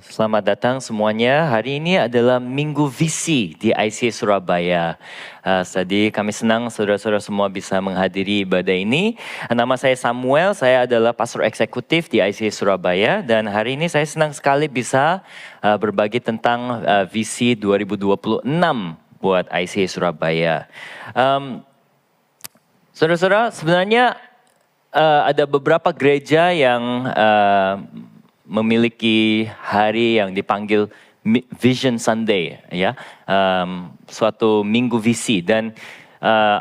Selamat datang semuanya. Hari ini adalah Minggu Visi di ICA Surabaya. Jadi kami senang saudara-saudara semua bisa menghadiri ibadah ini. Nama saya Samuel, saya adalah pastor eksekutif di ICA Surabaya. Dan hari ini saya senang sekali bisa berbagi tentang Visi 2026 buat ICA Surabaya. Saudara-saudara, sebenarnya ada beberapa gereja yang memiliki hari yang dipanggil Vision Sunday, ya, suatu minggu visi. Dan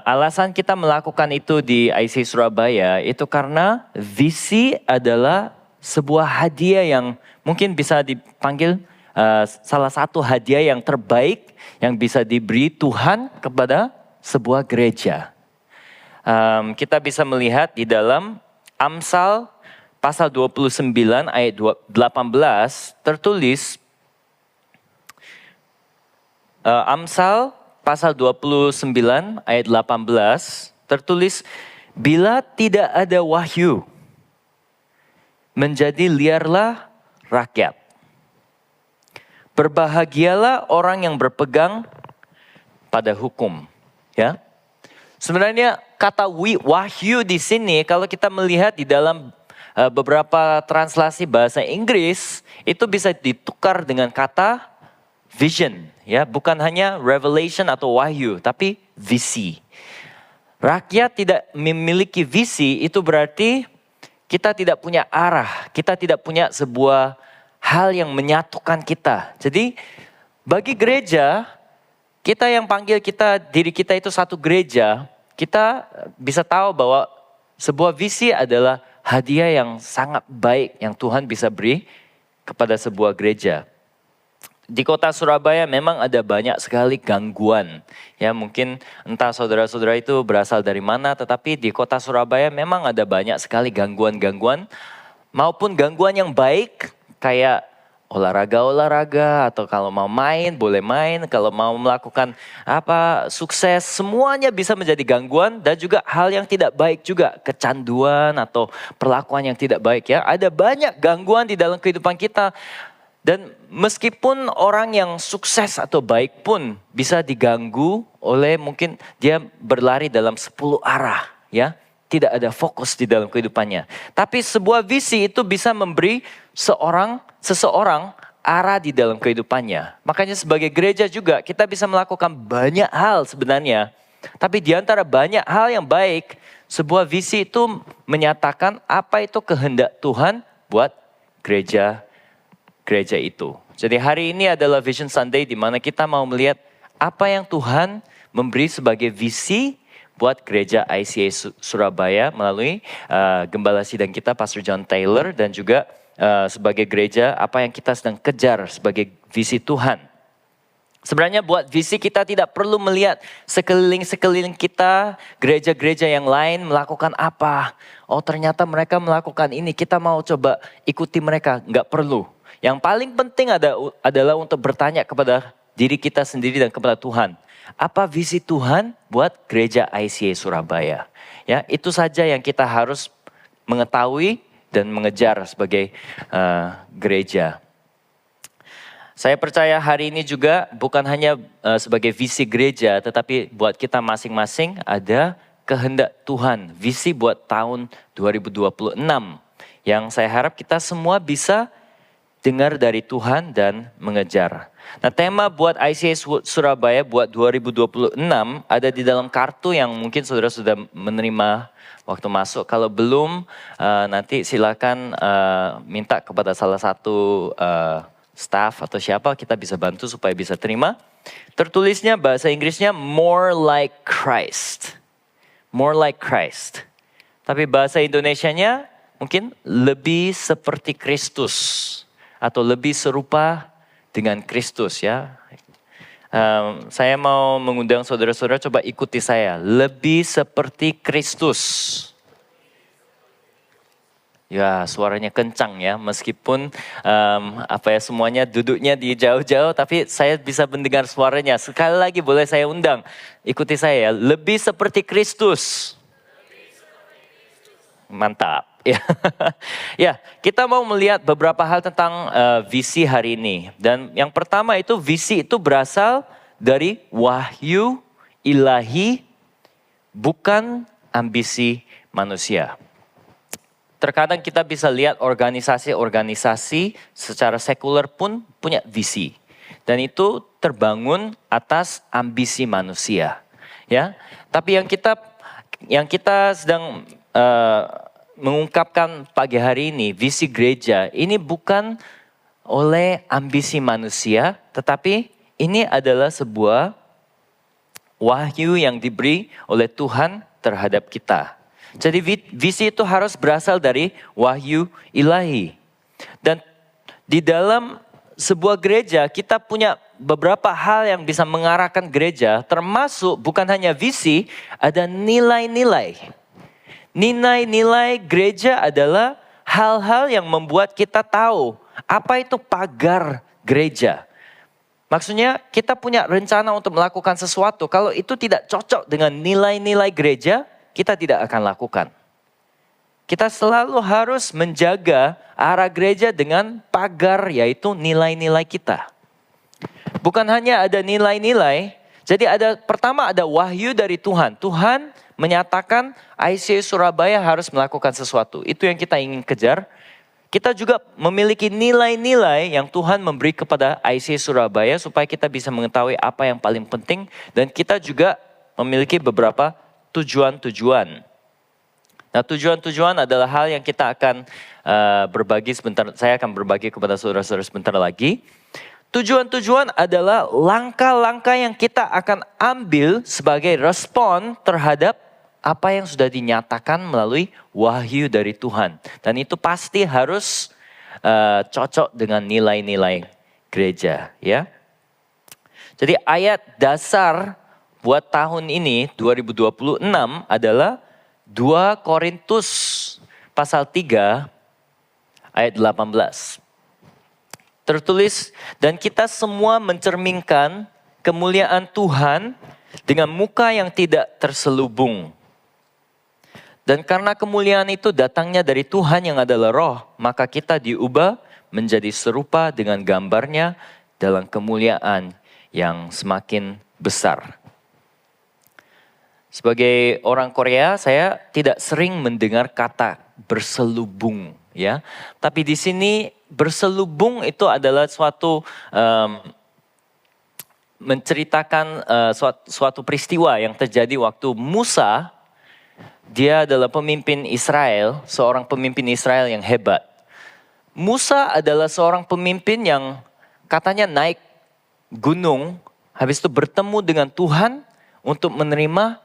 alasan kita melakukan itu di ICA Surabaya itu karena visi adalah sebuah hadiah yang mungkin bisa dipanggil salah satu hadiah yang terbaik yang bisa diberi Tuhan kepada sebuah gereja. Kita bisa melihat di dalam Amsal pasal 29 ayat 18 tertulis, Amsal pasal 29 ayat 18 tertulis, bila tidak ada wahyu, menjadi liarlah rakyat. Berbahagialah orang yang berpegang pada hukum. Ya, sebenarnya kata wahyu di sini kalau kita melihat di dalam beberapa translasi bahasa Inggris itu bisa ditukar dengan kata vision, ya, bukan hanya revelation atau wahyu, tapi visi. Rakyat tidak memiliki visi itu berarti kita tidak punya arah, kita tidak punya sebuah hal yang menyatukan kita. Jadi bagi gereja, kita yang panggil diri kita itu satu gereja, kita bisa tahu bahwa sebuah visi adalah hadiah yang sangat baik yang Tuhan bisa beri kepada sebuah gereja. Di kota Surabaya memang ada banyak sekali gangguan. Ya, mungkin entah saudara-saudara itu berasal dari mana, tetapi di kota Surabaya memang ada banyak sekali gangguan-gangguan maupun gangguan yang baik kayak olahraga, atau kalau mau main boleh main, kalau mau melakukan sukses, semuanya bisa menjadi gangguan. Dan juga hal yang tidak baik juga, kecanduan atau perlakuan yang tidak baik, ya. Ada banyak gangguan di dalam kehidupan kita. Dan meskipun orang yang sukses atau baik pun bisa diganggu oleh, mungkin dia berlari dalam 10 arah, ya. Tidak ada fokus di dalam kehidupannya. Tapi sebuah visi itu bisa memberi seseorang arah di dalam kehidupannya. Makanya sebagai gereja juga kita bisa melakukan banyak hal sebenarnya. Tapi di antara banyak hal yang baik, sebuah visi itu menyatakan apa itu kehendak Tuhan buat gereja itu. Jadi hari ini adalah Vision Sunday di mana kita mau melihat apa yang Tuhan memberi sebagai visi buat gereja ICA Surabaya melalui gembala sidang kita Pastor John Taylor, dan juga sebagai gereja apa yang kita sedang kejar sebagai visi Tuhan. Sebenarnya buat visi kita tidak perlu melihat sekeliling kita, gereja-gereja yang lain melakukan apa. Oh, ternyata mereka melakukan ini, kita mau coba ikuti mereka. Enggak perlu. Yang paling penting adalah untuk bertanya kepada diri kita sendiri dan kepada Tuhan. Apa visi Tuhan buat gereja ICA Surabaya? Ya, itu saja yang kita harus mengetahui dan mengejar sebagai gereja. Saya percaya hari ini juga bukan hanya sebagai visi gereja, tetapi buat kita masing-masing ada kehendak Tuhan, visi buat tahun 2026. Yang saya harap kita semua bisa dengar dari Tuhan dan mengejar. Nah, tema buat ICA Surabaya buat 2026 ada di dalam kartu yang mungkin saudara sudah menerima waktu masuk. Kalau belum, nanti silakan minta kepada salah satu staff atau siapa, kita bisa bantu supaya bisa terima. Tertulisnya bahasa Inggrisnya more like Christ. More like Christ. Tapi bahasa Indonesianya mungkin lebih seperti Kristus. Atau lebih serupa dengan Kristus ya. Saya mau mengundang saudara-saudara coba ikuti saya. Lebih seperti Kristus. Ya, suaranya kencang ya. Meskipun semuanya duduknya di jauh-jauh, tapi saya bisa mendengar suaranya. Sekali lagi boleh saya undang. Ikuti saya ya. Lebih seperti Kristus. Mantap. Ya, ya, kita mau melihat beberapa hal tentang visi hari ini. Dan yang pertama itu visi itu berasal dari wahyu ilahi, bukan ambisi manusia. Terkadang kita bisa lihat organisasi-organisasi secara sekuler pun punya visi. Dan itu terbangun atas ambisi manusia. Ya, tapi yang kita sedang mengungkapkan pagi hari ini, visi gereja ini bukan oleh ambisi manusia, tetapi ini adalah sebuah wahyu yang diberi oleh Tuhan terhadap kita. Jadi visi itu harus berasal dari wahyu ilahi. Dan di dalam sebuah gereja kita punya beberapa hal yang bisa mengarahkan gereja, termasuk bukan hanya visi, ada nilai-nilai. Nilai-nilai gereja adalah hal-hal yang membuat kita tahu apa itu pagar gereja. Maksudnya kita punya rencana untuk melakukan sesuatu. Kalau itu tidak cocok dengan nilai-nilai gereja, kita tidak akan lakukan. Kita selalu harus menjaga arah gereja dengan pagar, yaitu nilai-nilai kita. Bukan hanya ada nilai-nilai, jadi pertama ada wahyu dari Tuhan. Tuhan menyatakan ICA Surabaya harus melakukan sesuatu. Itu yang kita ingin kejar. Kita juga memiliki nilai-nilai yang Tuhan memberi kepada ICA Surabaya supaya kita bisa mengetahui apa yang paling penting. Dan kita juga memiliki beberapa tujuan-tujuan. Nah, tujuan-tujuan adalah hal yang kita akan berbagi sebentar. Saya akan berbagi kepada saudara-saudara sebentar lagi. Tujuan-tujuan adalah langkah-langkah yang kita akan ambil sebagai respon terhadap apa yang sudah dinyatakan melalui wahyu dari Tuhan. Dan itu pasti harus cocok dengan nilai-nilai gereja, ya. Jadi ayat dasar buat tahun ini 2026 adalah 2 Korintus pasal 3 ayat 18. Tertulis, dan kita semua mencerminkan kemuliaan Tuhan dengan muka yang tidak terselubung. Dan karena kemuliaan itu datangnya dari Tuhan yang adalah roh, maka kita diubah menjadi serupa dengan gambarnya dalam kemuliaan yang semakin besar. Sebagai orang Korea, saya tidak sering mendengar kata berselubung, ya. Tapi di sini berselubung itu adalah suatu menceritakan suatu peristiwa yang terjadi waktu Musa. Dia adalah pemimpin Israel, seorang pemimpin Israel yang hebat. Musa adalah seorang pemimpin yang katanya naik gunung, habis itu bertemu dengan Tuhan untuk menerima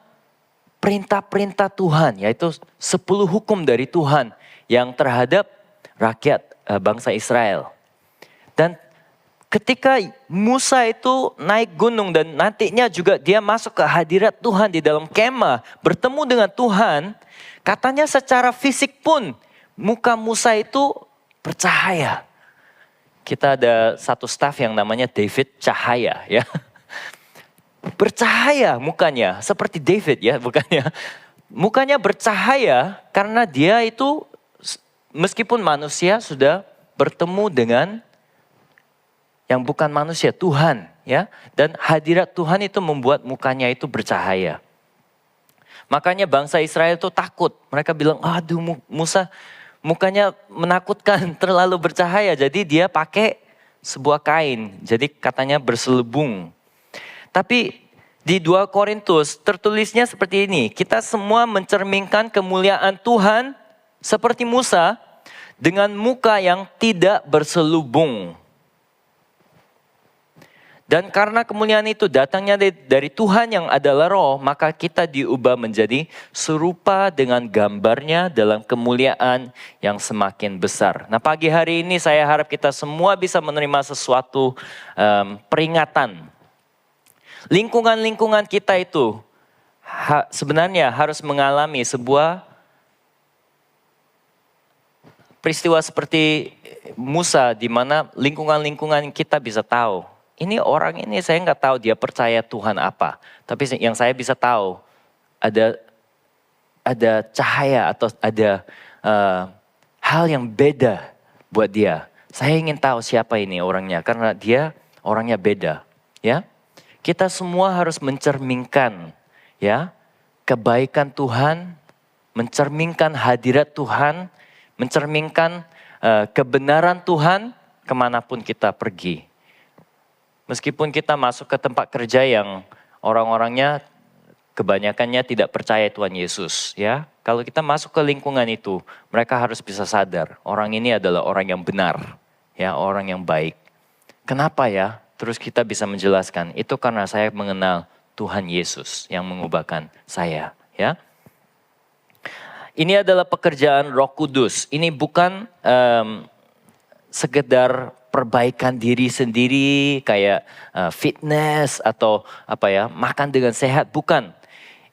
perintah-perintah Tuhan, yaitu 10 hukum dari Tuhan yang terhadap rakyat bangsa Israel. Dan ketika Musa itu naik gunung dan nantinya juga dia masuk ke hadirat Tuhan di dalam kemah, bertemu dengan Tuhan, katanya secara fisik pun muka Musa itu bercahaya. Kita ada satu staff yang namanya David Cahaya, ya. Bercahaya mukanya, seperti David ya, bukannya. Mukanya bercahaya karena dia itu meskipun manusia sudah bertemu dengan yang bukan manusia, Tuhan, ya. Dan hadirat Tuhan itu membuat mukanya itu bercahaya. Makanya bangsa Israel itu takut. Mereka bilang, aduh Musa mukanya menakutkan, terlalu bercahaya. Jadi dia pakai sebuah kain. Jadi katanya berselubung. Tapi di 2 Korintus tertulisnya seperti ini. Kita semua mencerminkan kemuliaan Tuhan seperti Musa dengan muka yang tidak berselubung. Dan karena kemuliaan itu datangnya dari Tuhan yang adalah roh, maka kita diubah menjadi serupa dengan gambarnya dalam kemuliaan yang semakin besar. Nah, pagi hari ini saya harap kita semua bisa menerima sesuatu peringatan. Lingkungan-lingkungan kita itu sebenarnya harus mengalami sebuah peristiwa seperti Musa, di mana lingkungan-lingkungan kita bisa tahu. Ini orang ini saya nggak tahu dia percaya Tuhan apa. Tapi yang saya bisa tahu ada cahaya atau ada hal yang beda buat dia. Saya ingin tahu siapa ini orangnya karena dia orangnya beda. Ya, kita semua harus mencerminkan ya kebaikan Tuhan, mencerminkan hadirat Tuhan, mencerminkan kebenaran Tuhan kemanapun kita pergi. Meskipun kita masuk ke tempat kerja yang orang-orangnya kebanyakannya tidak percaya Tuhan Yesus, ya. Kalau kita masuk ke lingkungan itu, mereka harus bisa sadar orang ini adalah orang yang benar, ya, orang yang baik. Kenapa ya? Terus kita bisa menjelaskan, itu karena saya mengenal Tuhan Yesus yang mengubahkan saya, ya. Ini adalah pekerjaan Roh Kudus. Ini bukan sekedar perbaikan diri sendiri kayak fitness atau makan dengan sehat, bukan.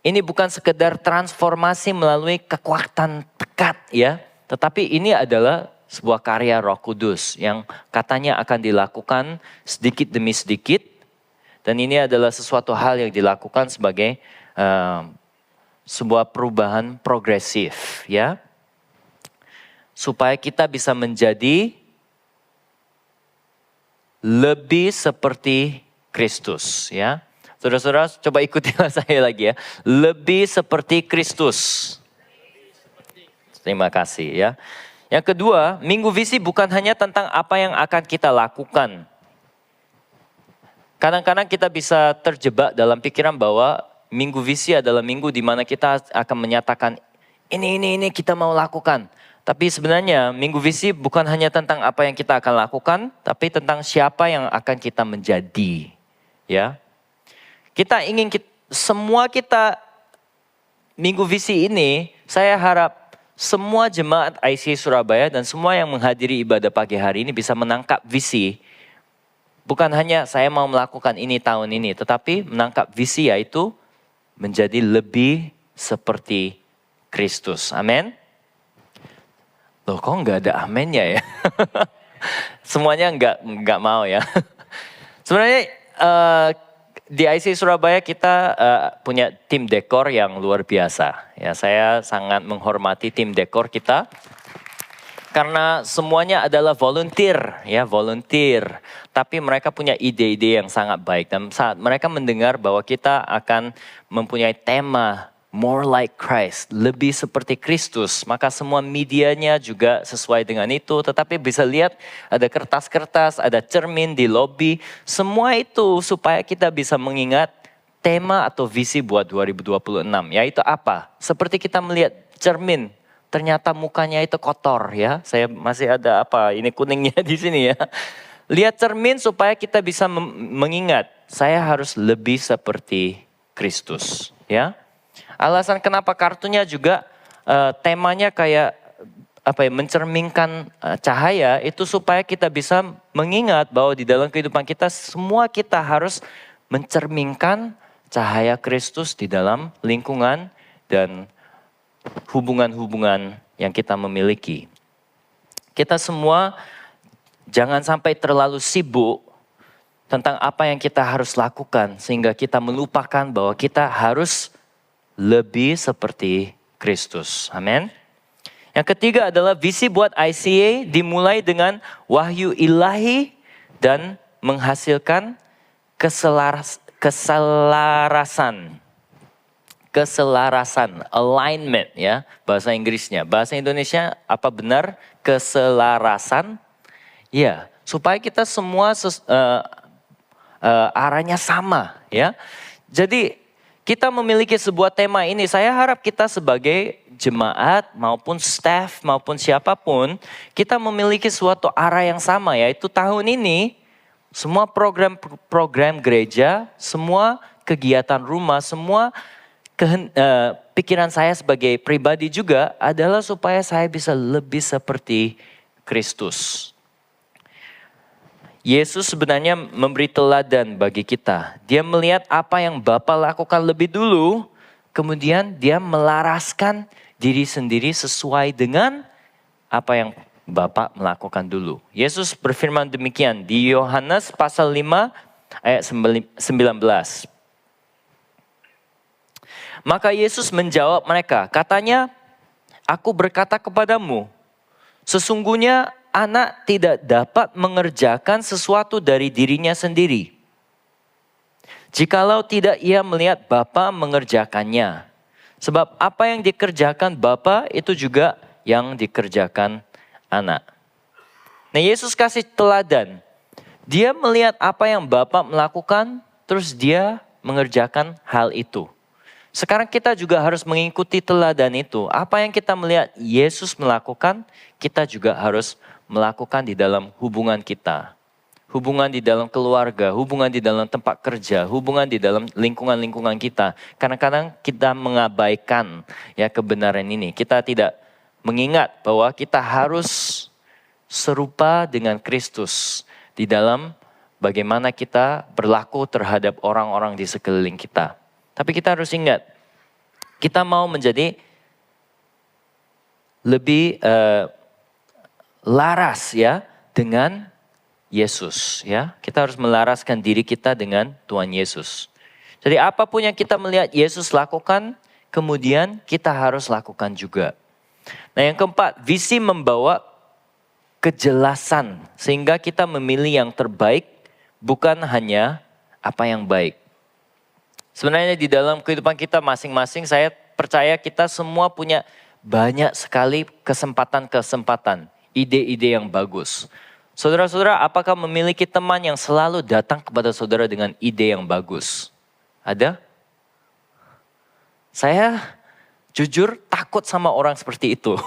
Ini bukan sekedar transformasi melalui kekuatan tekad ya, tetapi ini adalah sebuah karya Roh Kudus yang katanya akan dilakukan sedikit demi sedikit, dan ini adalah sesuatu hal yang dilakukan sebagai sebuah perubahan progresif ya, supaya kita bisa menjadi lebih seperti Kristus ya. Saudara-saudara coba ikutilah saya lagi ya. Lebih seperti Kristus. Terima kasih ya. Yang kedua, Minggu Visi bukan hanya tentang apa yang akan kita lakukan. Kadang-kadang kita bisa terjebak dalam pikiran bahwa Minggu Visi adalah minggu di mana kita akan menyatakan ini kita mau lakukan. Tapi sebenarnya Minggu Visi bukan hanya tentang apa yang kita akan lakukan, tapi tentang siapa yang akan kita menjadi. Ya, kita ingin semua kita Minggu Visi ini, saya harap semua jemaat IC Surabaya dan semua yang menghadiri ibadah pagi hari ini bisa menangkap visi. Bukan hanya saya mau melakukan ini tahun ini, tetapi menangkap visi yaitu menjadi lebih seperti Kristus. Amin. Loh, kok nggak ada amennya ya? Semuanya nggak mau ya. Sebenarnya di IC Surabaya kita punya tim dekor yang luar biasa. Ya, saya sangat menghormati tim dekor kita karena semuanya adalah volunteer, ya, volunteer. Tapi mereka punya ide-ide yang sangat baik, dan saat mereka mendengar bahwa kita akan mempunyai tema More like Christ, lebih seperti Kristus, maka semua medianya juga sesuai dengan itu. Tetapi bisa lihat ada kertas-kertas, ada cermin di lobi, semua itu supaya kita bisa mengingat tema atau visi buat 2026. Yaitu apa? Seperti kita melihat cermin, ternyata mukanya itu kotor ya. Saya masih ada ini kuningnya di sini ya. Lihat cermin supaya kita bisa mengingat, saya harus lebih seperti Kristus ya. Alasan kenapa kartunya juga temanya kayak mencerminkan cahaya itu supaya kita bisa mengingat bahwa di dalam kehidupan kita semua kita harus mencerminkan cahaya Kristus di dalam lingkungan dan hubungan-hubungan yang kita memiliki. Kita semua jangan sampai terlalu sibuk tentang apa yang kita harus lakukan sehingga kita melupakan bahwa kita harus lebih seperti Kristus. Amin. Yang ketiga adalah visi buat ICA dimulai dengan wahyu ilahi dan menghasilkan keselarasan. keselarasan, alignment ya bahasa Inggrisnya. Bahasa Indonesia apa benar keselarasan? Ya, supaya kita semua arahnya sama ya. Jadi kita memiliki sebuah tema ini. Saya harap kita sebagai jemaat maupun staff maupun siapapun, kita memiliki suatu arah yang sama, yaitu tahun ini semua program gereja, semua kegiatan rumah, semua pikiran saya sebagai pribadi juga adalah supaya saya bisa lebih seperti Kristus. Yesus sebenarnya memberi teladan bagi kita. Dia melihat apa yang Bapa lakukan lebih dulu, kemudian dia melaraskan diri sendiri sesuai dengan apa yang Bapa melakukan dulu. Yesus berfirman demikian di Yohanes pasal 5 ayat 19. Maka Yesus menjawab mereka, katanya, "Aku berkata kepadamu, sesungguhnya anak tidak dapat mengerjakan sesuatu dari dirinya sendiri, jikalau tidak ia melihat Bapa mengerjakannya. Sebab apa yang dikerjakan Bapa itu juga yang dikerjakan anak." Nah, Yesus kasih teladan. Dia melihat apa yang Bapa melakukan, terus dia mengerjakan hal itu. Sekarang kita juga harus mengikuti teladan itu. Apa yang kita melihat Yesus melakukan, kita juga harus melakukan di dalam hubungan kita. Hubungan di dalam keluarga, hubungan di dalam tempat kerja, hubungan di dalam lingkungan-lingkungan kita. Kadang-kadang kita mengabaikan ya kebenaran ini. Kita tidak mengingat bahwa kita harus serupa dengan Kristus di dalam bagaimana kita berlaku terhadap orang-orang di sekeliling kita. Tapi kita harus ingat, kita mau menjadi lebih laras ya dengan Yesus ya. Kita harus melaraskan diri kita dengan Tuhan Yesus. Jadi apapun yang kita melihat Yesus lakukan, kemudian kita harus lakukan juga. Nah, yang keempat, visi membawa kejelasan sehingga kita memilih yang terbaik, bukan hanya apa yang baik. Sebenarnya di dalam kehidupan kita masing-masing, saya percaya kita semua punya banyak sekali kesempatan-kesempatan, ide-ide yang bagus. Saudara-saudara, apakah memiliki teman yang selalu datang kepada saudara dengan ide yang bagus? Ada? Saya jujur takut sama orang seperti itu.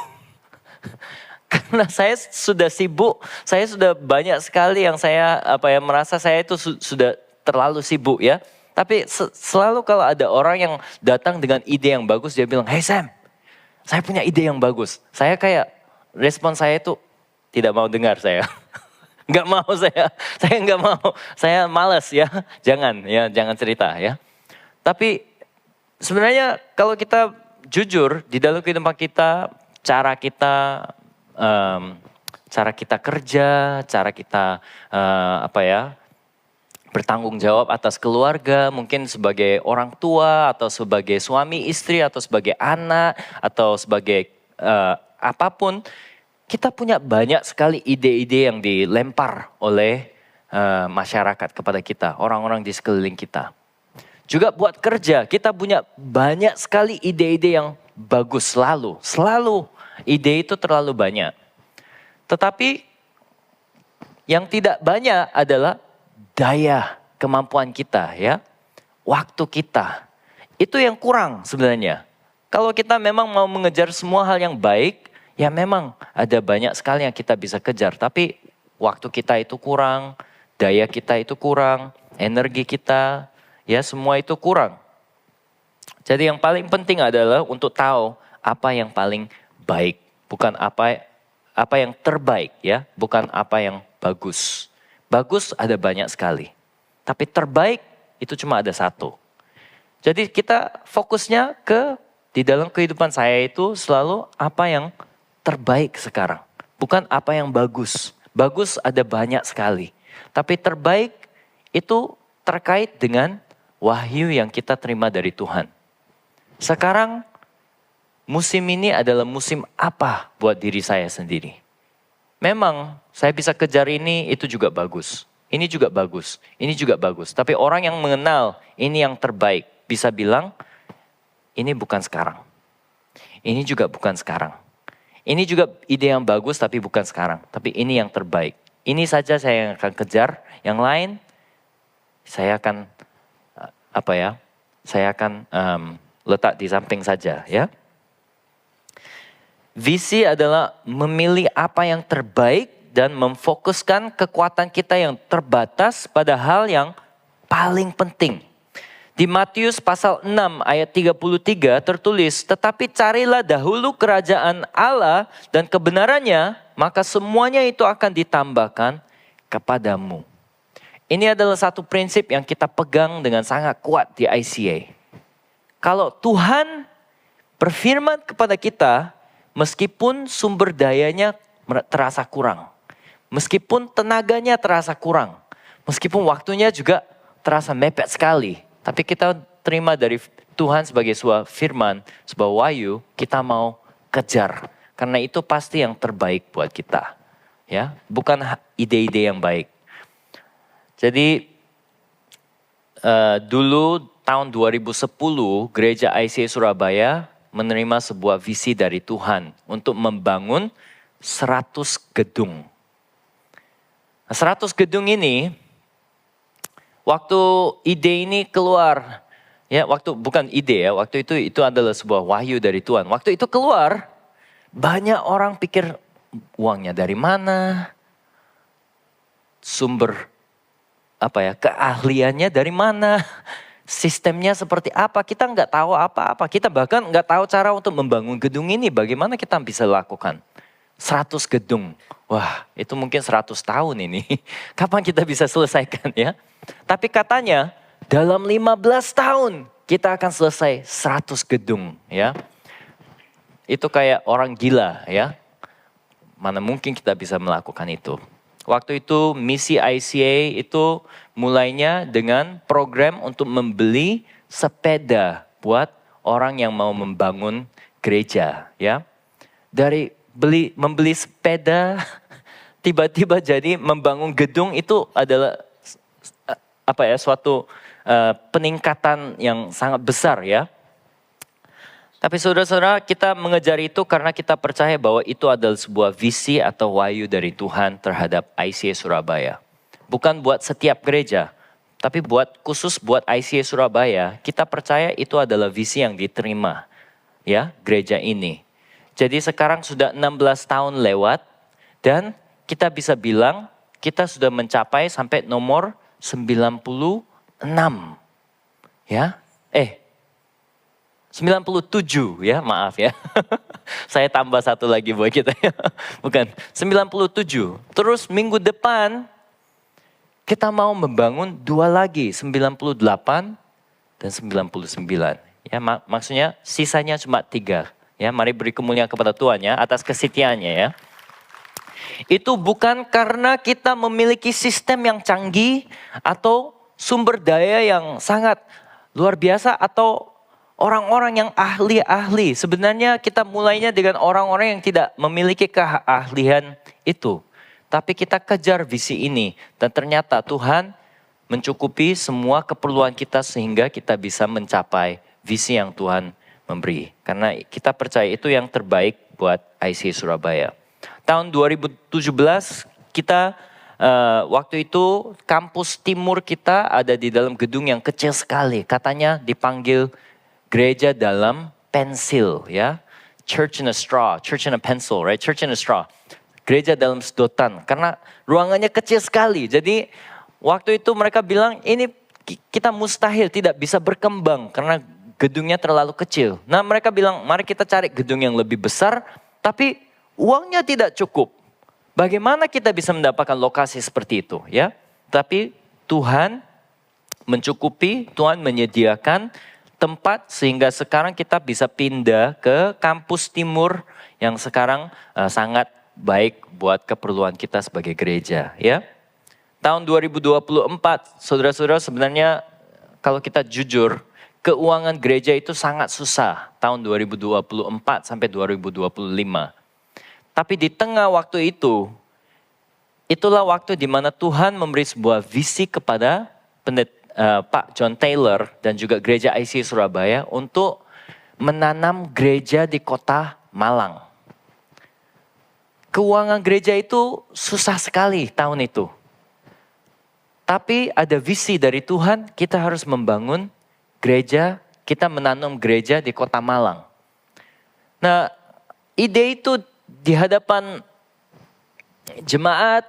Karena saya sudah sibuk, saya sudah banyak sekali yang saya merasa saya itu sudah terlalu sibuk ya. Tapi selalu kalau ada orang yang datang dengan ide yang bagus, dia bilang, "Hey Sam, saya punya ide yang bagus." Saya kayak, respon saya itu tidak mau dengar saya. Nggak mau saya nggak mau. Saya malas ya, jangan cerita ya. Tapi sebenarnya kalau kita jujur di dalam kehidupan kita, cara kita kerja, cara kita bertanggung jawab atas keluarga, mungkin sebagai orang tua atau sebagai suami istri atau sebagai anak atau sebagai apapun, kita punya banyak sekali ide-ide yang dilempar oleh masyarakat kepada kita, orang-orang di sekeliling kita. Juga buat kerja, kita punya banyak sekali ide-ide yang bagus selalu ide itu terlalu banyak. Tetapi yang tidak banyak adalah daya kemampuan kita ya, waktu kita. Itu yang kurang sebenarnya. Kalau kita memang mau mengejar semua hal yang baik, ya memang ada banyak sekali yang kita bisa kejar. Tapi waktu kita itu kurang, daya kita itu kurang, energi kita, ya semua itu kurang. Jadi yang paling penting adalah untuk tahu apa yang paling baik. Bukan apa yang terbaik ya, bukan apa yang bagus. Bagus ada banyak sekali. Tapi terbaik itu cuma ada satu. Jadi kita fokusnya di dalam kehidupan saya itu selalu apa yang terbaik sekarang. Bukan apa yang bagus. Bagus ada banyak sekali. Tapi terbaik itu terkait dengan wahyu yang kita terima dari Tuhan. Sekarang musim ini adalah musim apa buat diri saya sendiri. Memang saya bisa kejar ini, itu juga bagus. Ini juga bagus, ini juga bagus. Tapi orang yang mengenal ini yang terbaik bisa bilang ini bukan sekarang. Ini juga bukan sekarang. Ini juga ide yang bagus tapi bukan sekarang. Tapi ini yang terbaik. Ini saja saya yang akan kejar. Yang lain saya akan saya akan letak di samping saja ya. Visi adalah memilih apa yang terbaik dan memfokuskan kekuatan kita yang terbatas pada hal yang paling penting. Di Matius pasal 6 ayat 33 tertulis, tetapi carilah dahulu kerajaan Allah dan kebenarannya, maka semuanya itu akan ditambahkan kepadamu. Ini adalah satu prinsip yang kita pegang dengan sangat kuat di ICA. Kalau Tuhan berfirman kepada kita, meskipun sumber dayanya terasa kurang, meskipun tenaganya terasa kurang, meskipun waktunya juga terasa mepet sekali, tapi kita terima dari Tuhan sebagai sebuah firman, sebuah wahyu, kita mau kejar. Karena itu pasti yang terbaik buat kita. Ya, bukan ide-ide yang baik. Jadi dulu tahun 2010 Gereja ICA Surabaya menerima sebuah visi dari Tuhan untuk membangun 100 gedung. Nah, 100 gedung ini, waktu ide ini keluar, ya bukan ide ya, waktu itu adalah sebuah wahyu dari Tuhan. Waktu itu keluar, banyak orang pikir uangnya dari mana, sumber keahliannya dari mana, sistemnya seperti apa, kita nggak tahu apa-apa. Kita bahkan nggak tahu cara untuk membangun gedung ini, bagaimana kita bisa lakukan. 100 gedung, wah itu mungkin 100 tahun ini. Kapan kita bisa selesaikan ya? Tapi katanya dalam 15 tahun kita akan selesai 100 gedung ya. Itu kayak orang gila ya. Mana mungkin kita bisa melakukan itu. Waktu itu misi ICA itu mulainya dengan program untuk membeli sepeda buat orang yang mau membangun gereja ya. Dari membeli sepeda tiba-tiba jadi membangun gedung, itu adalah suatu peningkatan yang sangat besar ya. Tapi saudara-saudara, kita mengejar itu karena kita percaya bahwa itu adalah sebuah visi atau wahyu dari Tuhan terhadap ICA Surabaya. Bukan buat setiap gereja, tapi khusus buat ICA Surabaya, kita percaya itu adalah visi yang diterima ya, gereja ini. Jadi sekarang sudah 16 tahun lewat dan kita bisa bilang kita sudah mencapai sampai nomor 96 ya. 97 ya, maaf ya. Saya tambah satu lagi buat kita ya. Bukan, 97. Terus minggu depan kita mau membangun 2 lagi, 98 dan 99. Ya, maksudnya sisanya cuma 3. Ya, mari beri kemuliaan kepada Tuhan ya atas kesetiaannya ya. Itu bukan karena kita memiliki sistem yang canggih atau sumber daya yang sangat luar biasa atau orang-orang yang ahli-ahli. Sebenarnya kita mulainya dengan orang-orang yang tidak memiliki keahlian itu. Tapi kita kejar visi ini. Dan ternyata Tuhan mencukupi semua keperluan kita sehingga kita bisa mencapai visi yang Tuhan memberi. Karena kita percaya itu yang terbaik buat ICA Surabaya. Tahun 2017 kita waktu itu kampus timur kita ada di dalam gedung yang kecil sekali. Katanya dipanggil gereja dalam pensil ya. Church in a straw, church in a pencil, right? Church in a straw. Gereja dalam sedotan. Karena ruangannya kecil sekali. Jadi waktu itu mereka bilang ini kita mustahil tidak bisa berkembang karena gedungnya terlalu kecil. Nah mereka bilang mari kita cari gedung yang lebih besar tapi uangnya tidak cukup. Bagaimana kita bisa mendapatkan lokasi seperti itu ya? Tapi Tuhan mencukupi, Tuhan menyediakan tempat sehingga sekarang kita bisa pindah ke kampus timur yang sekarang sangat baik buat keperluan kita sebagai gereja ya. Tahun 2024 saudara-saudara, sebenarnya kalau kita jujur keuangan gereja itu sangat susah tahun 2024 sampai 2025. Tapi di tengah waktu itu, itulah waktu di mana Tuhan memberi sebuah visi kepada Pak John Taylor dan juga gereja ICA Surabaya untuk menanam gereja di kota Malang. Keuangan gereja itu susah sekali tahun itu. Tapi ada visi dari Tuhan, kita harus membangun gereja, kita menanam gereja di kota Malang. Nah, ide itu di hadapan jemaat,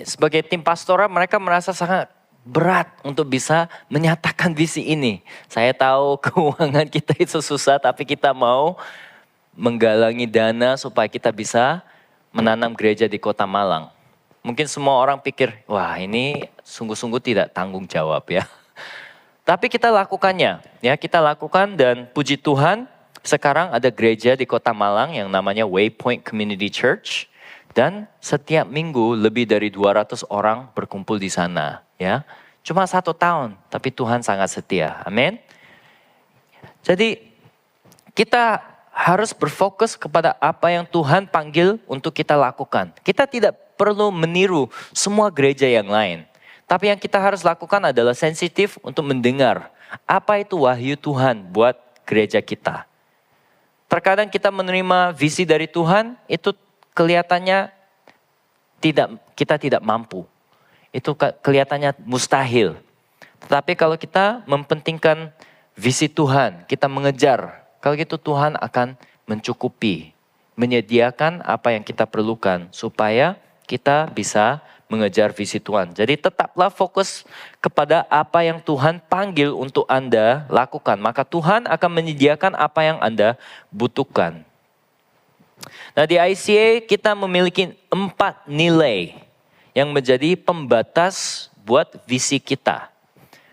sebagai tim pastoral mereka merasa sangat berat untuk bisa menyatakan visi ini. Saya tahu keuangan kita itu susah, tapi kita mau menggalangi dana supaya kita bisa menanam gereja di kota Malang. Mungkin semua orang pikir, wah ini sungguh-sungguh tidak tanggung jawab ya. Tapi kita lakukannya, ya kita lakukan dan puji Tuhan sekarang ada gereja di kota Malang yang namanya Waypoint Community Church. Dan setiap minggu lebih dari 200 orang berkumpul di sana. Ya, cuma 1 tahun, tapi Tuhan sangat setia. Amin. Jadi kita harus berfokus kepada apa yang Tuhan panggil untuk kita lakukan. Kita tidak perlu meniru semua gereja yang lain. Tapi yang kita harus lakukan adalah sensitif untuk mendengar apa itu wahyu Tuhan buat gereja kita. Terkadang kita menerima visi dari Tuhan, itu kelihatannya kita tidak mampu. Itu kelihatannya mustahil. Tetapi kalau kita mempentingkan visi Tuhan, kita mengejar, kalau gitu Tuhan akan mencukupi, menyediakan apa yang kita perlukan supaya kita bisa mengejar visi Tuhan. Jadi tetaplah fokus kepada apa yang Tuhan panggil untuk Anda lakukan. Maka Tuhan akan menyediakan apa yang Anda butuhkan. Nah di ICA kita memiliki 4 nilai yang menjadi pembatas buat visi kita.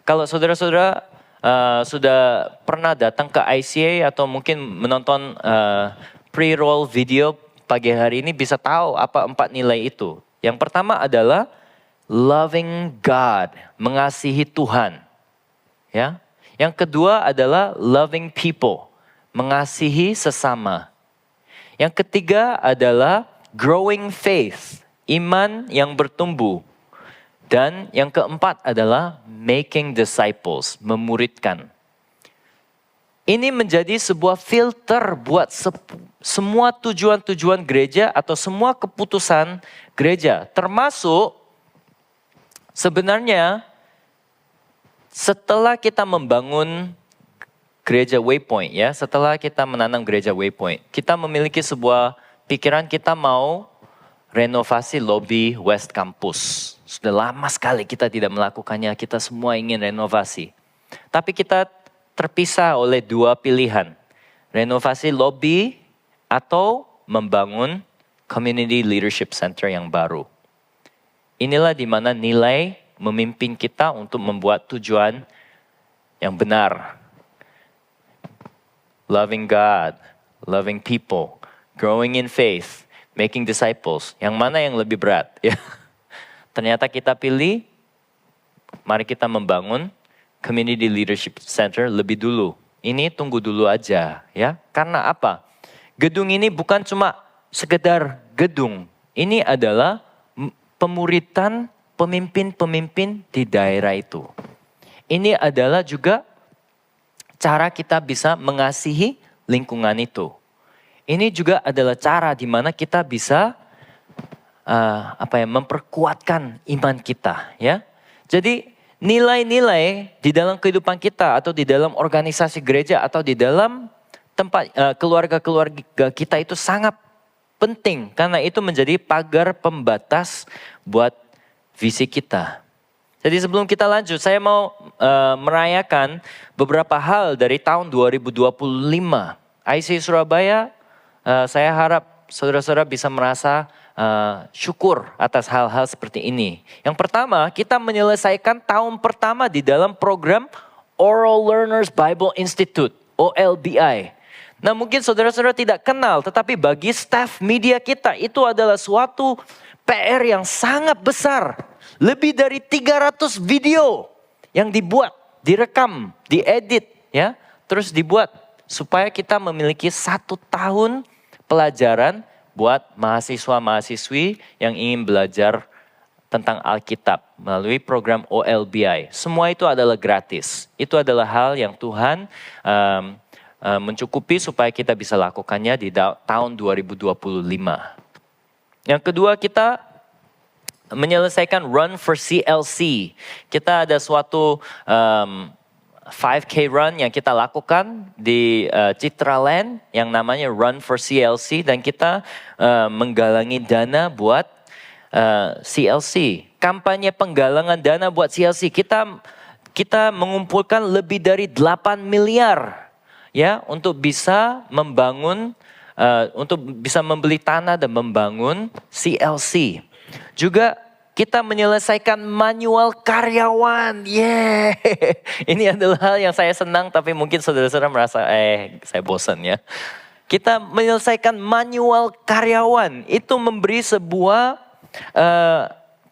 Kalau saudara-saudara sudah pernah datang ke ICA atau mungkin menonton pre-roll video pagi hari ini bisa tahu apa 4 nilai itu. Yang pertama adalah loving God, mengasihi Tuhan. Ya. Yang kedua adalah loving people, mengasihi sesama. Yang ketiga adalah growing faith, iman yang bertumbuh. Dan yang keempat adalah making disciples, memuridkan. Ini menjadi sebuah filter buat semua tujuan-tujuan gereja atau semua keputusan gereja. Termasuk sebenarnya setelah kita membangun gereja Waypoint ya, setelah kita menanam gereja Waypoint, kita memiliki sebuah pikiran kita mau renovasi lobi West Campus. Sudah lama sekali kita tidak melakukannya, kita semua ingin renovasi. Tapi kita terpisah oleh 2 pilihan, renovasi lobi atau membangun Community Leadership Center yang baru. Inilah di mana nilai memimpin kita untuk membuat tujuan yang benar. Loving God, loving people, growing in faith, making disciples. Yang mana yang lebih berat? Ya. Ternyata kita pilih, mari kita membangun Community Leadership Center lebih dulu. Ini tunggu dulu aja ya. Karena apa? Gedung ini bukan cuma sekedar gedung. Ini adalah pemuritan pemimpin-pemimpin di daerah itu. Ini adalah juga cara kita bisa mengasihi lingkungan itu. Ini juga adalah cara di mana kita bisa memperkuatkan iman kita, ya. Jadi nilai-nilai di dalam kehidupan kita atau di dalam organisasi gereja atau di dalam tempat keluarga-keluarga kita itu sangat penting karena itu menjadi pagar pembatas buat visi kita. Jadi sebelum kita lanjut, saya mau merayakan beberapa hal dari tahun 2025. ICA Surabaya, saya harap saudara-saudara bisa merasa syukur atas hal-hal seperti ini. Yang pertama, kita menyelesaikan tahun pertama di dalam program Oral Learners Bible Institute, OLBI. Nah mungkin saudara-saudara tidak kenal, tetapi bagi staff media kita itu adalah suatu PR yang sangat besar. Lebih dari 300 video yang dibuat, direkam, diedit, ya, terus dibuat supaya kita memiliki 1 tahun pelajaran buat mahasiswa-mahasiswi yang ingin belajar tentang Alkitab melalui program OLBI. Semua itu adalah gratis. Itu adalah hal yang Tuhan mencukupi supaya kita bisa lakukannya di tahun 2025. Yang kedua, kita menyelesaikan Run for CLC. Kita ada suatu 5K run yang kita lakukan di Citraland yang namanya Run for CLC, dan kita menggalangi dana buat CLC. Kampanye penggalangan dana buat CLC, kita mengumpulkan lebih dari 8 miliar ya untuk bisa membangun, untuk bisa membeli tanah dan membangun CLC. Juga kita menyelesaikan manual karyawan. Ini adalah hal yang saya senang, tapi mungkin saudara-saudara merasa saya bosan ya. Kita menyelesaikan manual karyawan. Itu memberi sebuah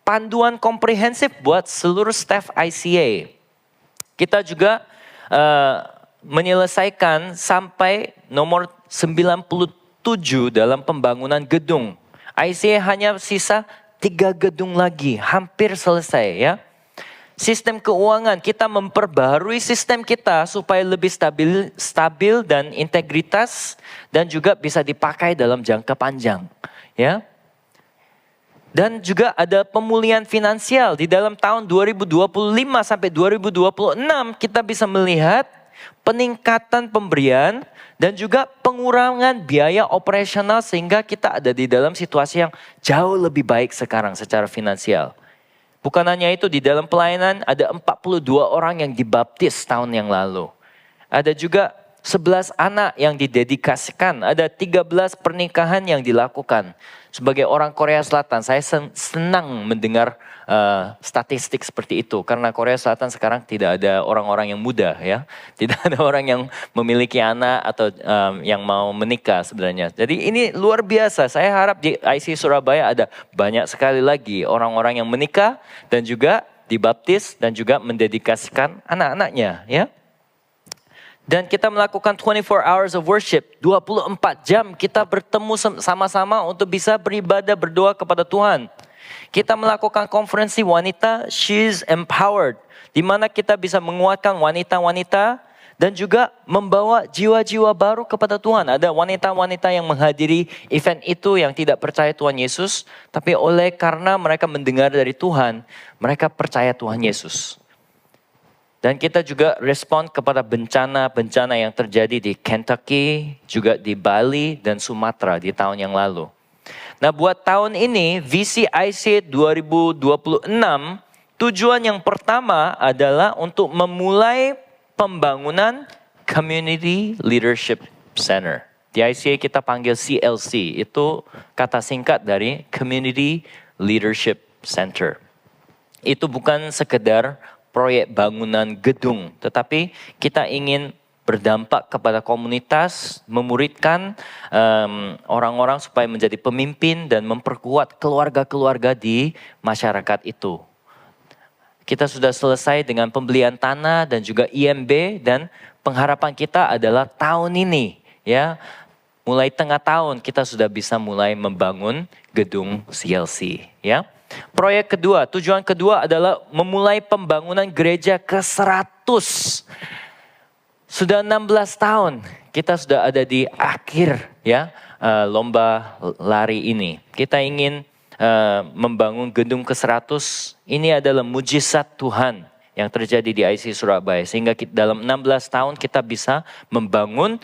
panduan komprehensif buat seluruh staff ICA. Kita juga menyelesaikan sampai nomor 97 dalam pembangunan gedung. ICA hanya sisa 3 gedung lagi, hampir selesai ya. Sistem keuangan, kita memperbaharui sistem kita supaya lebih stabil dan integritas, dan juga bisa dipakai dalam jangka panjang ya. Dan juga ada pemulihan finansial di dalam tahun 2025 sampai 2026, kita bisa melihat peningkatan pemberian dan juga pengurangan biaya operasional, sehingga kita ada di dalam situasi yang jauh lebih baik sekarang secara finansial. Bukan hanya itu, di dalam pelayanan ada 42 orang yang dibaptis tahun yang lalu. Ada juga 11 anak yang didedikasikan, ada 13 pernikahan yang dilakukan. Sebagai orang Korea Selatan, saya senang mendengar statistik seperti itu. Karena Korea Selatan sekarang tidak ada orang-orang yang muda ya. Tidak ada orang yang memiliki anak atau yang mau menikah sebenarnya. Jadi ini luar biasa. Saya harap di IC Surabaya ada banyak sekali lagi orang-orang yang menikah dan juga dibaptis dan juga mendedikasikan anak-anaknya ya. Dan kita melakukan 24 hours of worship, 24 jam kita bertemu sama-sama untuk bisa beribadah, berdoa kepada Tuhan. Kita melakukan konferensi wanita, She's Empowered, di mana kita bisa menguatkan wanita-wanita dan juga membawa jiwa-jiwa baru kepada Tuhan. Ada wanita-wanita yang menghadiri event itu yang tidak percaya Tuhan Yesus, tapi oleh karena mereka mendengar dari Tuhan, mereka percaya Tuhan Yesus. Dan kita juga respon kepada bencana-bencana yang terjadi di Kentucky, juga di Bali dan Sumatera di tahun yang lalu. Nah, buat tahun ini, visi IC 2026, tujuan yang pertama adalah untuk memulai pembangunan Community Leadership Center. Di ICA kita panggil CLC, itu kata singkat dari Community Leadership Center. Itu bukan sekedar proyek bangunan gedung, tetapi kita ingin berdampak kepada komunitas, memuridkan orang-orang supaya menjadi pemimpin dan memperkuat keluarga-keluarga di masyarakat itu. Kita sudah selesai dengan pembelian tanah dan juga IMB, dan pengharapan kita adalah tahun ini ya, mulai tengah tahun kita sudah bisa mulai membangun gedung CLC ya. Proyek kedua, tujuan kedua adalah memulai pembangunan gereja ke-100. Sudah 16 tahun kita sudah ada di akhir ya lomba lari ini. Kita ingin membangun gedung ke-100. Ini adalah mujizat Tuhan yang terjadi di IC Surabaya. Sehingga dalam 16 tahun kita bisa membangun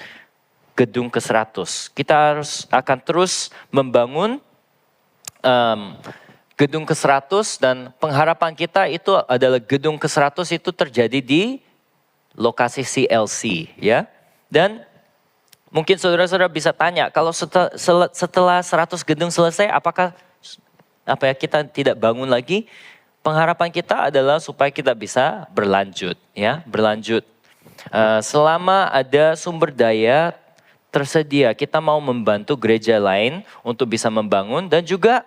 gedung ke-100. Kita akan terus membangun gedung ke-100, dan pengharapan kita itu adalah gedung ke-100 itu terjadi di lokasi CLC ya. Dan mungkin saudara-saudara bisa tanya, kalau setelah 100 gedung selesai, apakah kita tidak bangun lagi? Pengharapan kita adalah supaya kita bisa berlanjut ya, berlanjut. Selama ada sumber daya tersedia, kita mau membantu gereja lain untuk bisa membangun, dan juga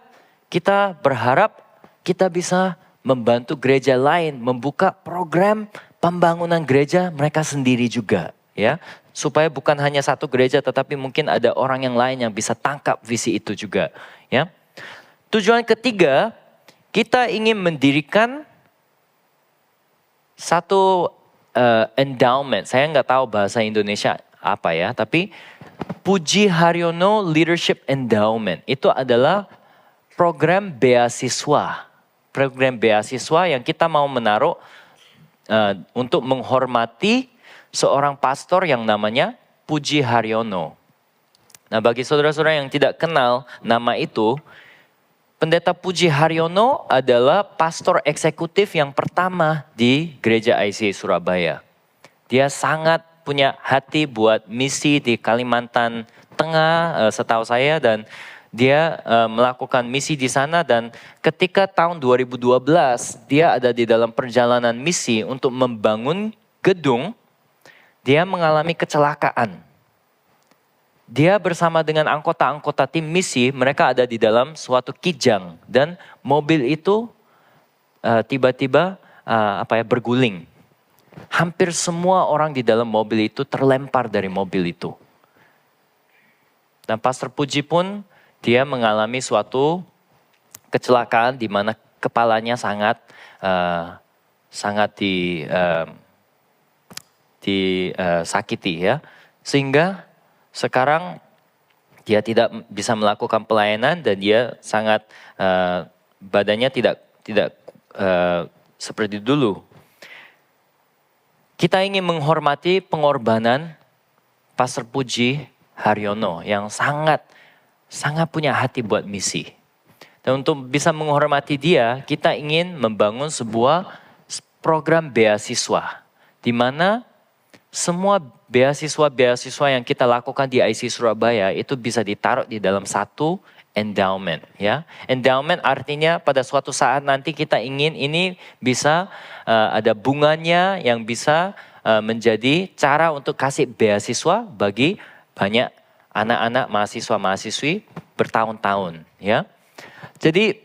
kita berharap kita bisa membantu gereja lain membuka program pembangunan gereja mereka sendiri juga ya. Supaya bukan hanya satu gereja, tetapi mungkin ada orang yang lain yang bisa tangkap visi itu juga ya. Tujuan ketiga, kita ingin mendirikan satu endowment. Saya nggak tahu bahasa Indonesia apa ya, tapi Puji Haryono Leadership Endowment itu adalah program beasiswa. Program beasiswa yang kita mau menaruh untuk menghormati seorang pastor yang namanya Puji Haryono. Nah, bagi saudara-saudara yang tidak kenal nama itu, Pendeta Puji Haryono adalah pastor eksekutif yang pertama di Gereja ICA Surabaya. Dia sangat punya hati buat misi di Kalimantan Tengah, setahu saya, dan dia melakukan misi di sana. Dan ketika tahun 2012 dia ada di dalam perjalanan misi untuk membangun gedung, dia mengalami kecelakaan. Dia bersama dengan anggota-anggota tim misi, mereka ada di dalam suatu kijang dan mobil itu tiba-tiba berguling. Hampir semua orang di dalam mobil itu terlempar dari mobil itu. Dan Pastor Puji pun dia mengalami suatu kecelakaan di mana kepalanya sangat disakiti ya, sehingga sekarang dia tidak bisa melakukan pelayanan dan dia sangat badannya tidak seperti dulu. Kita ingin menghormati pengorbanan Pastor Puji Haryono yang sangat punya hati buat misi. Dan untuk bisa menghormati dia, kita ingin membangun sebuah program beasiswa di mana semua beasiswa yang kita lakukan di ICA Surabaya itu bisa ditaruh di dalam satu endowment ya. Endowment artinya pada suatu saat nanti kita ingin ini bisa ada bunganya yang bisa menjadi cara untuk kasih beasiswa bagi banyak anak-anak mahasiswa-mahasiswi bertahun-tahun ya. Jadi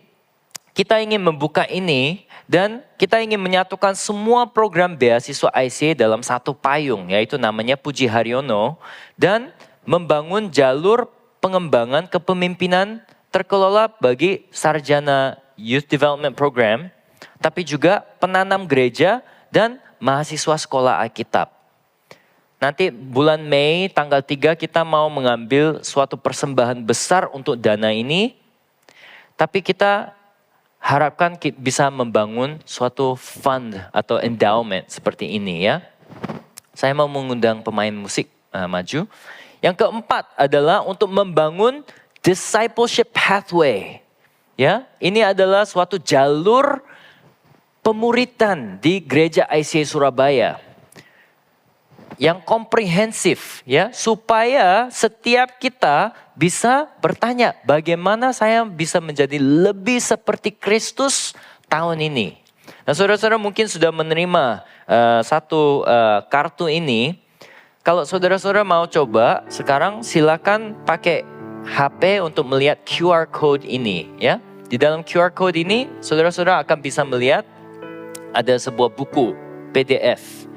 kita ingin membuka ini dan kita ingin menyatukan semua program beasiswa ICA dalam satu payung, yaitu namanya Puji Haryono, dan membangun jalur pengembangan kepemimpinan terkelola bagi sarjana Youth Development Program, tapi juga penanam gereja dan mahasiswa sekolah Alkitab. Nanti bulan Mei tanggal 3 kita mau mengambil suatu persembahan besar untuk dana ini, tapi kita harapkan kita bisa membangun suatu fund atau endowment seperti ini ya. Saya mau mengundang pemain musik maju. Yang keempat adalah untuk membangun discipleship pathway. Ya, ini adalah suatu jalur pemuritan di Gereja ICA Surabaya yang komprehensif ya, supaya setiap kita bisa bertanya bagaimana saya bisa menjadi lebih seperti Kristus tahun ini. Nah, saudara-saudara mungkin sudah menerima satu kartu ini. Kalau saudara-saudara mau coba, sekarang silakan pakai HP untuk melihat QR code ini ya. Di dalam QR code ini saudara-saudara akan bisa melihat ada sebuah buku PDF.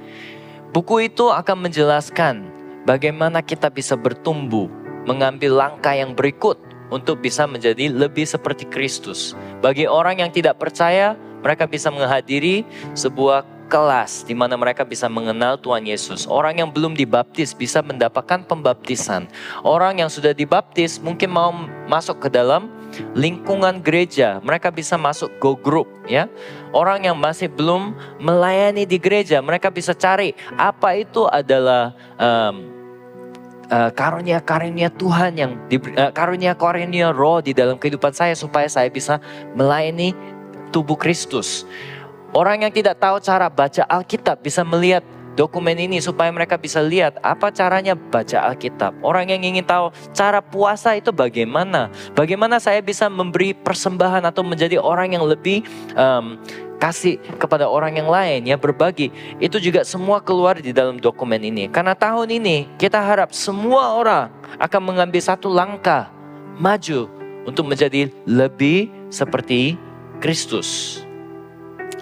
Buku itu akan menjelaskan bagaimana kita bisa bertumbuh, mengambil langkah yang berikut untuk bisa menjadi lebih seperti Kristus. Bagi orang yang tidak percaya, mereka bisa menghadiri sebuah kelas di mana mereka bisa mengenal Tuhan Yesus. Orang yang belum dibaptis bisa mendapatkan pembaptisan. Orang yang sudah dibaptis mungkin mau masuk ke dalam lingkungan gereja, mereka bisa masuk go group ya. Orang yang masih belum melayani di gereja, mereka bisa cari apa itu adalah karunia-karunia Tuhan yang karunia-karunia roh di dalam kehidupan saya supaya saya bisa melayani tubuh Kristus. Orang yang tidak tahu cara baca Alkitab bisa melihat dokumen ini supaya mereka bisa lihat apa caranya baca Alkitab. Orang yang ingin tahu cara puasa itu bagaimana. Bagaimana saya bisa memberi persembahan atau menjadi orang yang lebih kasih kepada orang yang lain ya, berbagi. Itu juga semua keluar di dalam dokumen ini. Karena tahun ini kita harap semua orang akan mengambil satu langkah maju untuk menjadi lebih seperti Kristus.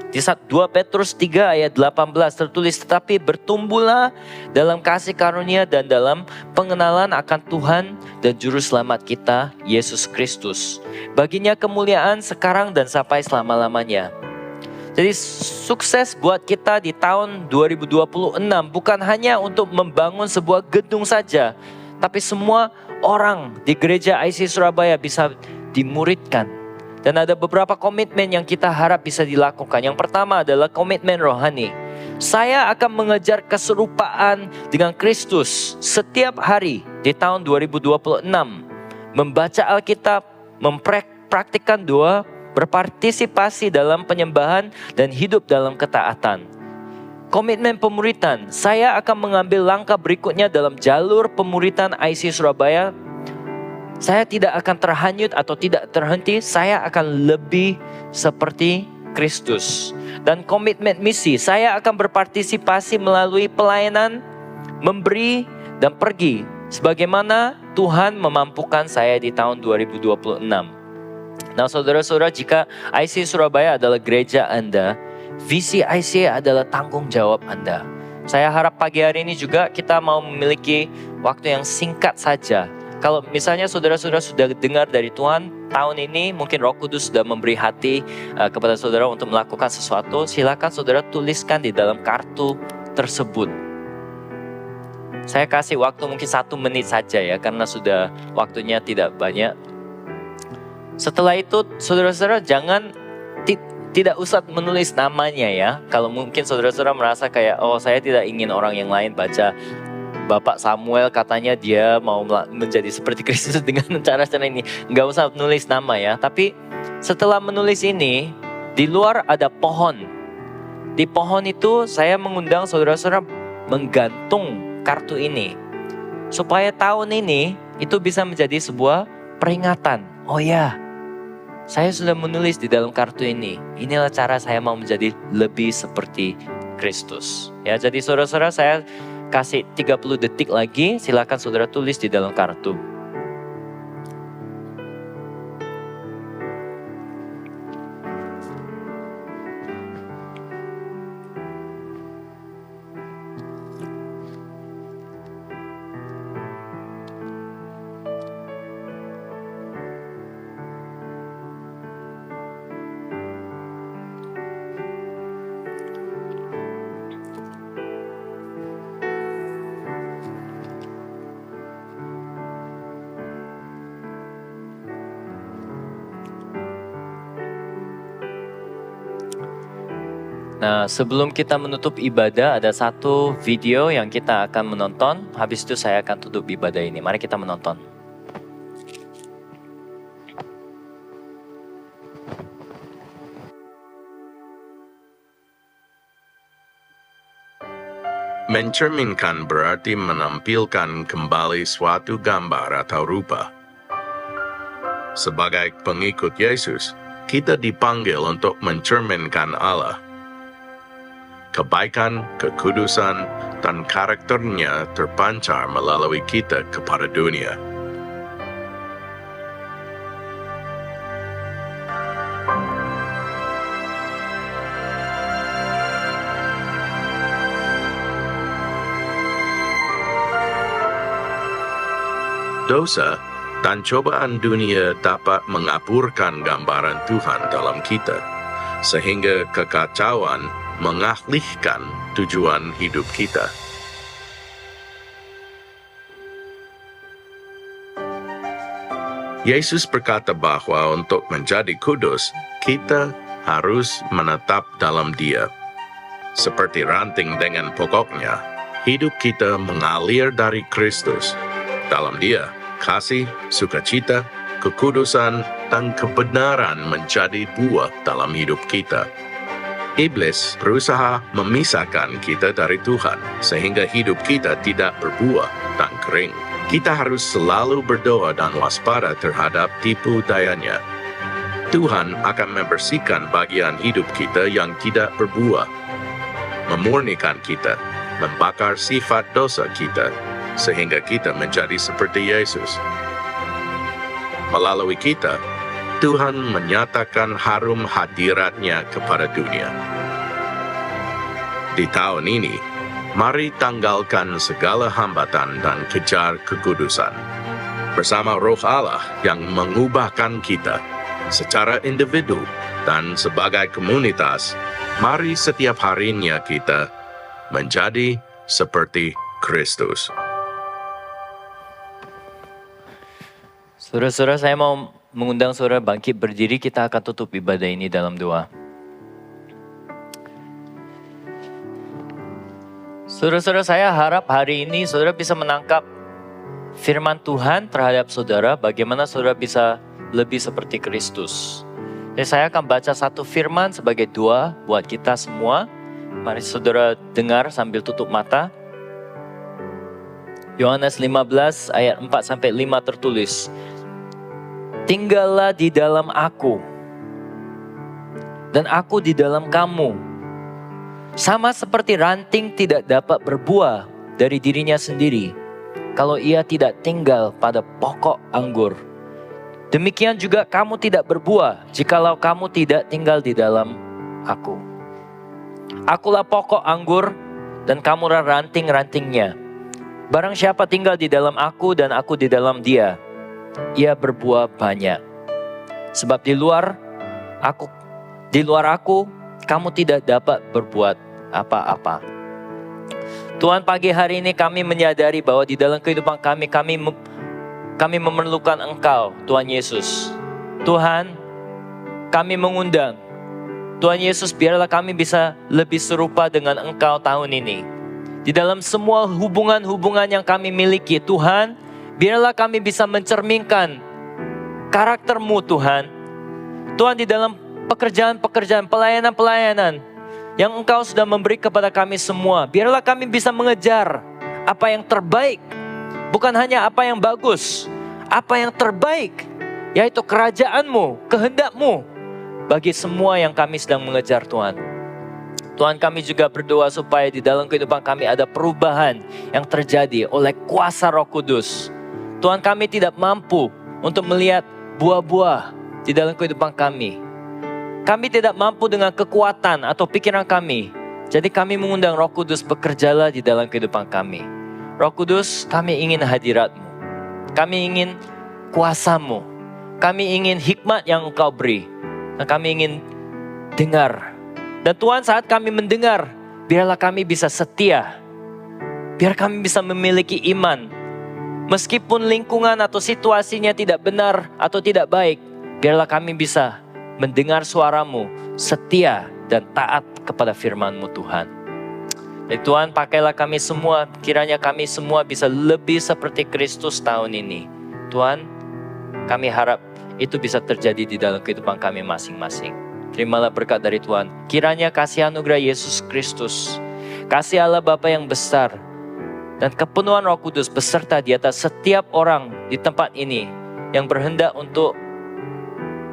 Di 2 Petrus 3 ayat 18 tertulis, tetapi bertumbuhlah dalam kasih karunia dan dalam pengenalan akan Tuhan dan Juru Selamat kita, Yesus Kristus. Baginya kemuliaan sekarang dan sampai selama-lamanya. Jadi sukses buat kita di tahun 2026 bukan hanya untuk membangun sebuah gedung saja, tapi semua orang di gereja IC Surabaya bisa dimuridkan. Dan ada beberapa komitmen yang kita harap bisa dilakukan. Yang pertama adalah komitmen rohani. Saya akan mengejar keserupaan dengan Kristus setiap hari di tahun 2026. Membaca Alkitab, mempraktikkan doa, berpartisipasi dalam penyembahan, dan hidup dalam ketaatan. Komitmen pemuritan, saya akan mengambil langkah berikutnya dalam jalur pemuritan IC Surabaya. Saya tidak akan terhanyut atau tidak terhenti, saya akan lebih seperti Kristus. Dan komitmen misi, saya akan berpartisipasi melalui pelayanan, memberi, dan pergi. Sebagaimana Tuhan memampukan saya di tahun 2026. Nah saudara-saudara, jika IC Surabaya adalah gereja Anda, visi IC adalah tanggung jawab Anda. Saya harap pagi hari ini juga kita mau memiliki waktu yang singkat saja. Kalau misalnya saudara-saudara sudah dengar dari Tuhan, tahun ini mungkin Roh Kudus sudah memberi hati kepada saudara untuk melakukan sesuatu, silakan saudara tuliskan di dalam kartu tersebut. Saya kasih waktu mungkin 1 menit saja ya, karena sudah waktunya tidak banyak. Setelah itu saudara-saudara jangan tidak usah menulis namanya ya. Kalau mungkin saudara-saudara merasa kayak, oh saya tidak ingin orang yang lain baca, Bapak Samuel katanya dia mau menjadi seperti Kristus dengan cara-cara ini. Nggak usah nulis nama ya. Tapi setelah menulis ini, di luar ada pohon. Di pohon itu saya mengundang saudara-saudara menggantung kartu ini. Supaya tahun ini itu bisa menjadi sebuah peringatan. Oh ya, saya sudah menulis di dalam kartu ini. Inilah cara saya mau menjadi lebih seperti Kristus. Ya, jadi saudara-saudara saya kasih 30 detik lagi, silakan saudara tulis di dalam kartu. Nah, sebelum kita menutup ibadah, ada satu video yang kita akan menonton. Habis itu saya akan tutup ibadah ini. Mari kita menonton. Mencerminkan berarti menampilkan kembali suatu gambar atau rupa. Sebagai pengikut Yesus, kita dipanggil untuk mencerminkan Allah. Kebaikan, kekudusan, dan karakternya terpancar melalui kita kepada dunia. Dosa dan cobaan dunia dapat mengaburkan gambaran Tuhan dalam kita, sehingga kekacauan mengalihkan tujuan hidup kita. Yesus berkata bahwa untuk menjadi kudus, kita harus menetap dalam Dia. Seperti ranting dengan pokoknya, hidup kita mengalir dari Kristus. Dalam Dia, kasih, sukacita, kekudusan, dan kebenaran menjadi buah dalam hidup kita. Iblis berusaha memisahkan kita dari Tuhan, sehingga hidup kita tidak berbuah dan kering. Kita harus selalu berdoa dan waspada terhadap tipu dayanya. Tuhan akan membersihkan bagian hidup kita yang tidak berbuah, memurnikan kita, membakar sifat dosa kita, sehingga kita menjadi seperti Yesus. Melalui kita, Tuhan menyatakan harum hadiratnya kepada dunia. Di tahun ini, mari tanggalkan segala hambatan dan kejar kekudusan. Bersama Roh Allah yang mengubahkan kita secara individu dan sebagai komunitas, Mari setiap harinya kita menjadi seperti Kristus. Saudara-saudara, saya mau mengundang saudara bangkit berdiri. Kita akan tutup ibadah ini dalam doa. Saudara-saudara, saya harap hari ini saudara bisa menangkap firman Tuhan terhadap saudara, bagaimana saudara bisa lebih seperti Kristus. Jadi saya akan baca satu firman sebagai doa buat kita semua. Mari saudara dengar sambil tutup mata. Yohanes 15 ayat 4-5 tertulis, "Tinggallah di dalam aku, dan aku di dalam kamu. Sama seperti ranting tidak dapat berbuah dari dirinya sendiri, kalau ia tidak tinggal pada pokok anggur. Demikian juga kamu tidak berbuah, jikalau kamu tidak tinggal di dalam aku. Akulah pokok anggur, dan kamulah ranting-rantingnya. Barang siapa tinggal di dalam aku dan aku di dalam dia, ia berbuah banyak. Sebab di luar aku, kamu tidak dapat berbuat apa-apa." Tuhan, pagi hari ini kami menyadari bahwa di dalam kehidupan kami memerlukan Engkau, Tuhan Yesus. Tuhan, kami mengundang Tuhan Yesus, biarlah kami bisa lebih serupa dengan Engkau tahun ini. Di dalam semua hubungan-hubungan yang kami miliki, Tuhan, biarlah kami bisa mencerminkan karakter-Mu, Tuhan. Tuhan, di dalam pekerjaan-pekerjaan, pelayanan-pelayanan yang Engkau sudah memberi kepada kami semua, biarlah kami bisa mengejar apa yang terbaik. Bukan hanya apa yang bagus, apa yang terbaik, yaitu kerajaan-Mu, kehendak-Mu bagi semua yang kami sedang mengejar, Tuhan. Tuhan, kami juga berdoa supaya di dalam kehidupan kami ada perubahan yang terjadi oleh kuasa Roh Kudus. Tuhan, kami tidak mampu untuk melihat buah-buah di dalam kehidupan kami. Kami tidak mampu dengan kekuatan atau pikiran kami. Jadi kami mengundang Roh Kudus, bekerjalah di dalam kehidupan kami. Roh Kudus, kami ingin hadirat-Mu. Kami ingin kuasa-Mu. Kami ingin hikmat yang Engkau beri. Dan kami ingin dengar. Dan Tuhan, saat kami mendengar, biarlah kami bisa setia. Biar kami bisa memiliki iman. Meskipun lingkungan atau situasinya tidak benar atau tidak baik, biarlah kami bisa mendengar suara-Mu, setia dan taat kepada firman-Mu, Tuhan. Dan Tuhan, pakailah kami semua, kiranya kami semua bisa lebih seperti Kristus tahun ini. Tuhan, kami harap itu bisa terjadi di dalam kehidupan kami masing-masing. Terimalah berkat dari Tuhan. Kiranya kasih anugerah Yesus Kristus, kasih Allah Bapa yang besar, dan kepenuhan Roh Kudus beserta di atas setiap orang di tempat ini yang berhendak untuk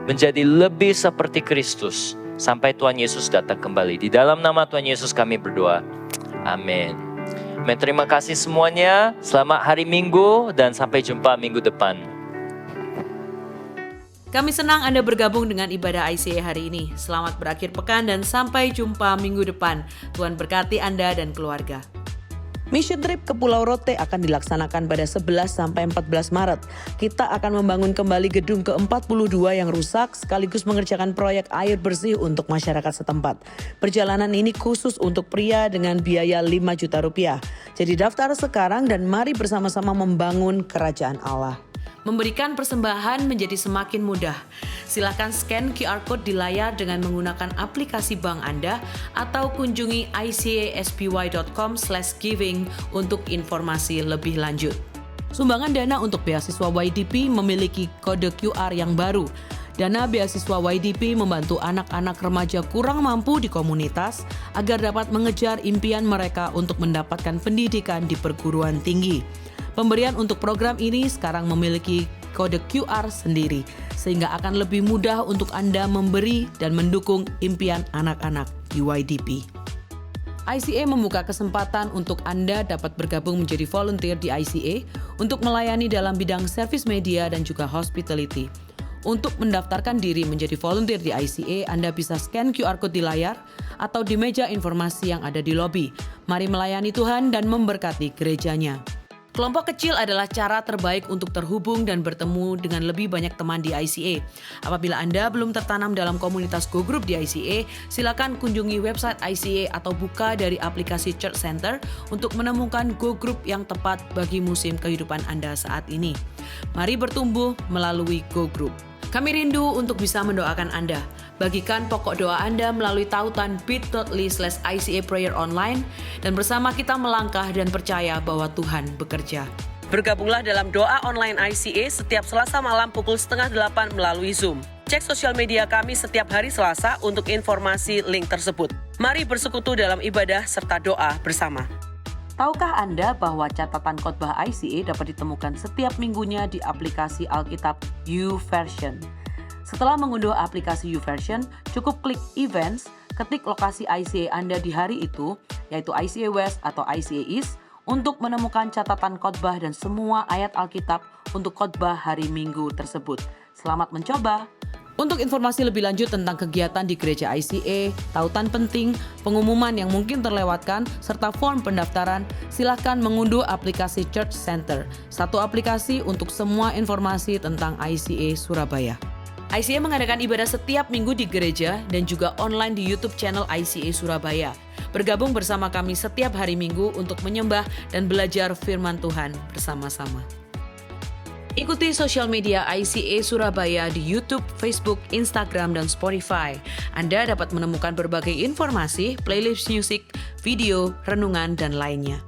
menjadi lebih seperti Kristus sampai Tuhan Yesus datang kembali. Di dalam nama Tuhan Yesus kami berdoa. Amin. Amin. Terima kasih semuanya. Selamat hari Minggu dan sampai jumpa minggu depan. Kami senang Anda bergabung dengan ibadah ICA hari ini. Selamat berakhir pekan dan sampai jumpa minggu depan. Tuhan berkati Anda dan keluarga. Mission trip ke Pulau Rote akan dilaksanakan pada 11 sampai 14 Maret. Kita akan membangun kembali gedung ke-42 yang rusak sekaligus mengerjakan proyek air bersih untuk masyarakat setempat. Perjalanan ini khusus untuk pria dengan biaya 5 juta rupiah. Jadi daftar sekarang dan mari bersama-sama membangun kerajaan Allah. Memberikan persembahan menjadi semakin mudah. Silakan scan QR Code di layar dengan menggunakan aplikasi bank Anda atau kunjungi icaspy.com/giving untuk informasi lebih lanjut. Sumbangan dana untuk beasiswa YDP memiliki kode QR yang baru. Dana beasiswa YDP membantu anak-anak remaja kurang mampu di komunitas agar dapat mengejar impian mereka untuk mendapatkan pendidikan di perguruan tinggi. Pemberian untuk program ini sekarang memiliki kode QR sendiri, sehingga akan lebih mudah untuk Anda memberi dan mendukung impian anak-anak di YDP. ICA membuka kesempatan untuk Anda dapat bergabung menjadi volunteer di ICA untuk melayani dalam bidang service media dan juga hospitality. Untuk mendaftarkan diri menjadi volunteer di ICA, Anda bisa scan QR Code di layar atau di meja informasi yang ada di lobi. Mari melayani Tuhan dan memberkati gerejanya. Kelompok kecil adalah cara terbaik untuk terhubung dan bertemu dengan lebih banyak teman di ICA. Apabila Anda belum tertanam dalam komunitas Go Group di ICA, silakan kunjungi website ICA atau buka dari aplikasi Church Center untuk menemukan Go Group yang tepat bagi musim kehidupan Anda saat ini. Mari bertumbuh melalui Go Group. Kami rindu untuk bisa mendoakan Anda. Bagikan pokok doa Anda melalui tautan bit.ly/ICA Prayer Online dan bersama kita melangkah dan percaya bahwa Tuhan bekerja. Bergabunglah dalam doa online ICA setiap Selasa malam pukul 7:30 melalui Zoom. Cek sosial media kami setiap hari Selasa untuk informasi link tersebut. Mari bersekutu dalam ibadah serta doa bersama. Tahukah Anda bahwa catatan khotbah ICA dapat ditemukan setiap minggunya di aplikasi Alkitab YouVersion? Setelah mengunduh aplikasi YouVersion, cukup klik Events, ketik lokasi ICA Anda di hari itu, yaitu ICA West atau ICA East, untuk menemukan catatan khotbah dan semua ayat Alkitab untuk khotbah hari Minggu tersebut. Selamat mencoba! Untuk informasi lebih lanjut tentang kegiatan di gereja ICA, tautan penting, pengumuman yang mungkin terlewatkan, serta form pendaftaran, silakan mengunduh aplikasi Church Center, satu aplikasi untuk semua informasi tentang ICA Surabaya. ICA mengadakan ibadah setiap minggu di gereja dan juga online di YouTube channel ICA Surabaya. Bergabung bersama kami setiap hari Minggu untuk menyembah dan belajar firman Tuhan bersama-sama. Ikuti sosial media ICA Surabaya di YouTube, Facebook, Instagram, dan Spotify. Anda dapat menemukan berbagai informasi, playlist musik, video, renungan, dan lainnya.